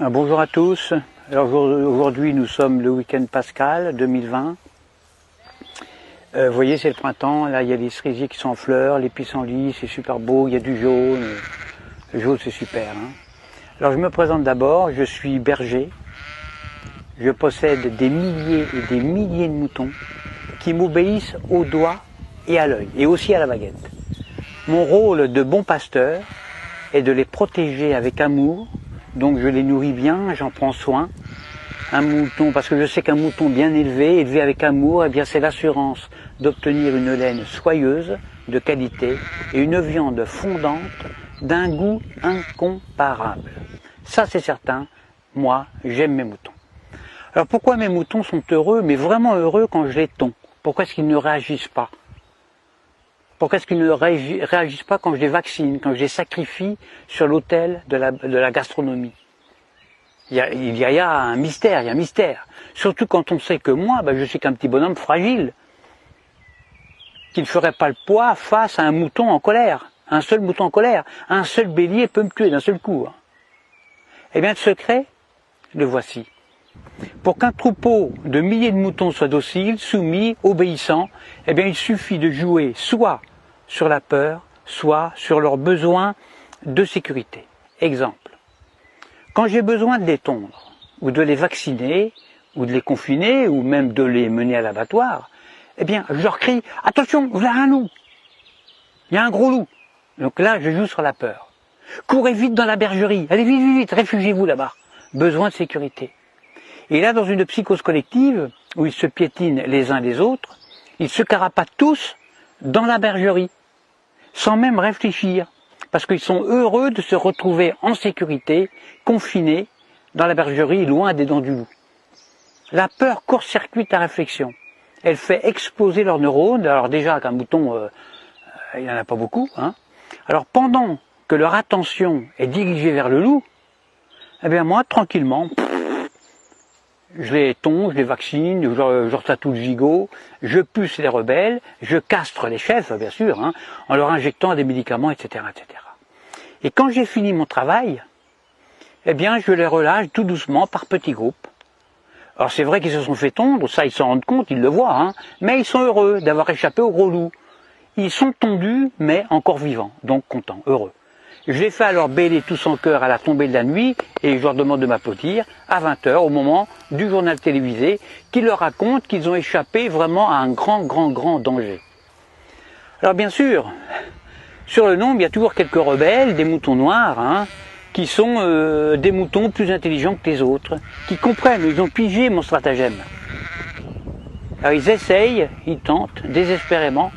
Bonjour à tous. Alors aujourd'hui nous sommes le week-end pascal 2020. Vous voyez, c'est le printemps, là il y a les cerisiers qui sont en fleurs, les pissenlits, c'est super beau, il y a du jaune. Le jaune c'est super. Alors je me présente d'abord, je suis berger. Je possède des milliers et des milliers de moutons qui m'obéissent au doigt et à l'œil, et aussi à la baguette. Mon rôle de bon pasteur est de les protéger avec amour, donc je les nourris bien, j'en prends soin. Un mouton, parce que je sais qu'un mouton bien élevé, élevé avec amour, eh bien c'est l'assurance d'obtenir une laine soyeuse, de qualité, et une viande fondante d'un goût incomparable. Ça c'est certain, moi j'aime mes moutons. Alors pourquoi mes moutons sont heureux, mais vraiment heureux quand je les tonds? Pourquoi est-ce qu'ils ne réagissent pas? Pourquoi est-ce qu'ils ne réagissent pas quand je les vaccine, quand je les sacrifie sur l'autel de la gastronomie? Il y a un mystère, il y a un mystère. Surtout quand on sait que moi, je suis qu'un petit bonhomme fragile, qui ne ferait pas le poids face à un mouton en colère. Un seul mouton en colère, un seul bélier peut me tuer d'un seul coup. Eh bien le secret, le voici. Pour qu'un troupeau de milliers de moutons soit docile, soumis, obéissant, eh bien il suffit de jouer soit sur la peur, soit sur leurs besoins de sécurité. Exemple. Quand j'ai besoin de les tondre, ou de les vacciner, ou de les confiner, ou même de les mener à l'abattoir, eh bien, je leur crie « Attention, voilà un loup ! Il y a un gros loup !» Donc là, je joue sur la peur. « Courez vite dans la bergerie, allez vite, vite, vite, réfugiez-vous là-bas. » Besoin de sécurité. Et là, dans une psychose collective, où ils se piétinent les uns les autres, ils se carapatent tous dans la bergerie, sans même réfléchir. Parce qu'ils sont heureux de se retrouver en sécurité, confinés dans la bergerie, loin des dents du loup. La peur court-circuite la réflexion. Elle fait exploser leurs neurones. Alors déjà qu'un mouton, il n'y en a pas beaucoup. Alors pendant que leur attention est dirigée vers le loup, eh bien moi, tranquillement, je les tonds, je les vaccine, je leur tatoue le gigot, je puce les rebelles, je castre les chefs, bien sûr, en leur injectant des médicaments, etc., etc. Et quand j'ai fini mon travail, eh bien, je les relâche tout doucement par petits groupes. Alors c'est vrai qu'ils se sont fait tondre, ça ils s'en rendent compte, ils le voient, mais ils sont heureux d'avoir échappé au gros loup. Ils sont tondus, mais encore vivants, donc contents, heureux. Je les fais alors bêler tous en chœur à la tombée de la nuit, et je leur demande de m'applaudir à 20h, au moment du journal télévisé, qui leur raconte qu'ils ont échappé vraiment à un grand danger. Alors bien sûr, sur le nombre, il y a toujours quelques rebelles, des moutons noirs, qui sont des moutons plus intelligents que les autres, qui comprennent, ils ont pigé mon stratagème. Alors ils essayent, ils tentent désespérément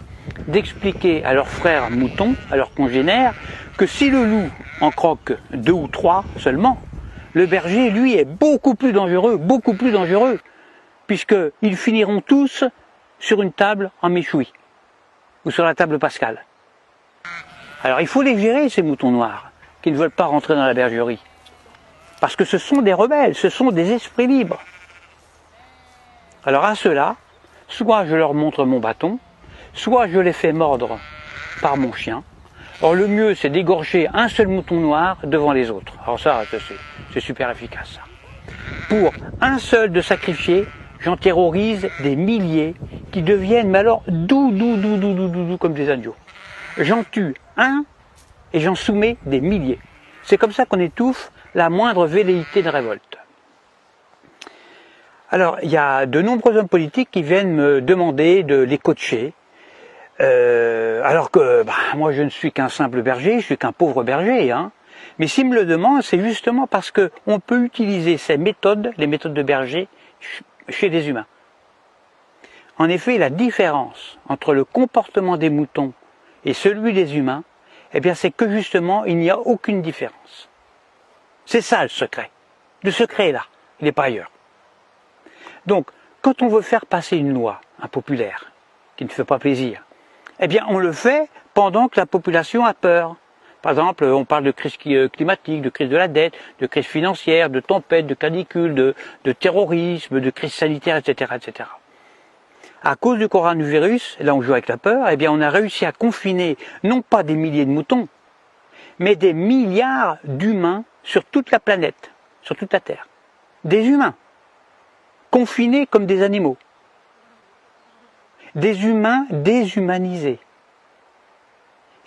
d'expliquer à leurs frères moutons, à leurs congénères, que si le loup en croque 2 ou 3 seulement, le berger, lui, est beaucoup plus dangereux, puisqu'ils finiront tous sur une table en méchoui, ou sur la table pascale. Alors il faut les gérer, ces moutons noirs, qui ne veulent pas rentrer dans la bergerie. Parce que ce sont des rebelles, ce sont des esprits libres. Alors à ceux-là, soit je leur montre mon bâton, soit je les fais mordre par mon chien. Or le mieux, c'est d'égorger un seul mouton noir devant les autres. Alors ça, c'est super efficace. Ça. Pour un seul de sacrifié, j'en terrorise des milliers qui deviennent, mais alors, doux comme des agneaux. J'en tue un et j'en soumets des milliers. C'est comme ça qu'on étouffe la moindre velléité de révolte. Alors, il y a de nombreux hommes politiques qui viennent me demander de les coacher, alors que moi je ne suis qu'un simple berger, je suis qu'un pauvre berger. Mais s'ils me le demandent, c'est justement parce qu'on peut utiliser ces méthodes, les méthodes de berger, chez des humains. En effet, la différence entre le comportement des moutons et celui des humains, eh bien c'est que justement, il n'y a aucune différence. C'est ça le secret. Le secret est là, il n'est pas ailleurs. Donc, quand on veut faire passer une loi impopulaire, qui ne fait pas plaisir, eh bien on le fait pendant que la population a peur. Par exemple, on parle de crise climatique, de crise de la dette, de crise financière, de tempête, de canicule, de terrorisme, de crise sanitaire, etc., etc. À cause du coronavirus, là on joue avec la peur, eh bien on a réussi à confiner non pas des milliers de moutons, mais des milliards d'humains sur toute la planète. sur toute la Terre. Des humains, confinés comme des animaux. Des humains déshumanisés.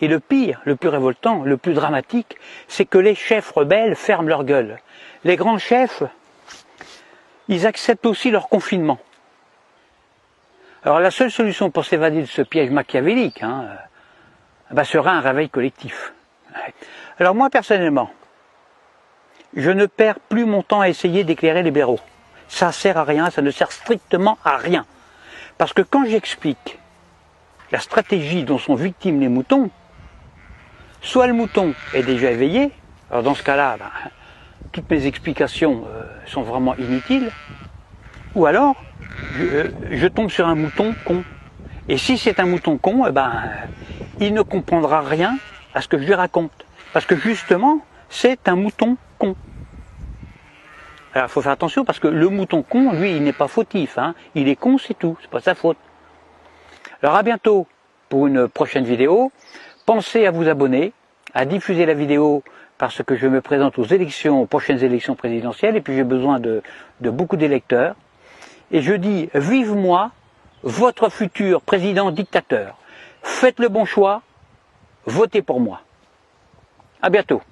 Et le pire, le plus révoltant, le plus dramatique, c'est que les chefs rebelles ferment leur gueule. Les grands chefs, ils acceptent aussi leur confinement. Alors la seule solution pour s'évader de ce piège machiavélique sera un réveil collectif. Alors moi personnellement, je ne perds plus mon temps à essayer d'éclairer les blaireaux. Ça sert à rien, ça ne sert strictement à rien. Parce que quand j'explique la stratégie dont sont victimes les moutons, soit le mouton est déjà éveillé, alors dans ce cas-là, toutes mes explications sont vraiment inutiles, ou alors je tombe sur un mouton con. Et si c'est un mouton con, il ne comprendra rien à ce que je lui raconte. Parce que justement, c'est un mouton con. Alors il faut faire attention parce que le mouton con, lui, il n'est pas fautif. Il est con, c'est tout, c'est pas sa faute. Alors à bientôt pour une prochaine vidéo. Pensez à vous abonner, à diffuser la vidéo parce que je me présente aux prochaines élections présidentielles et puis j'ai besoin de beaucoup d'électeurs. Et je dis, vive moi, votre futur président dictateur. Faites le bon choix, votez pour moi. À bientôt.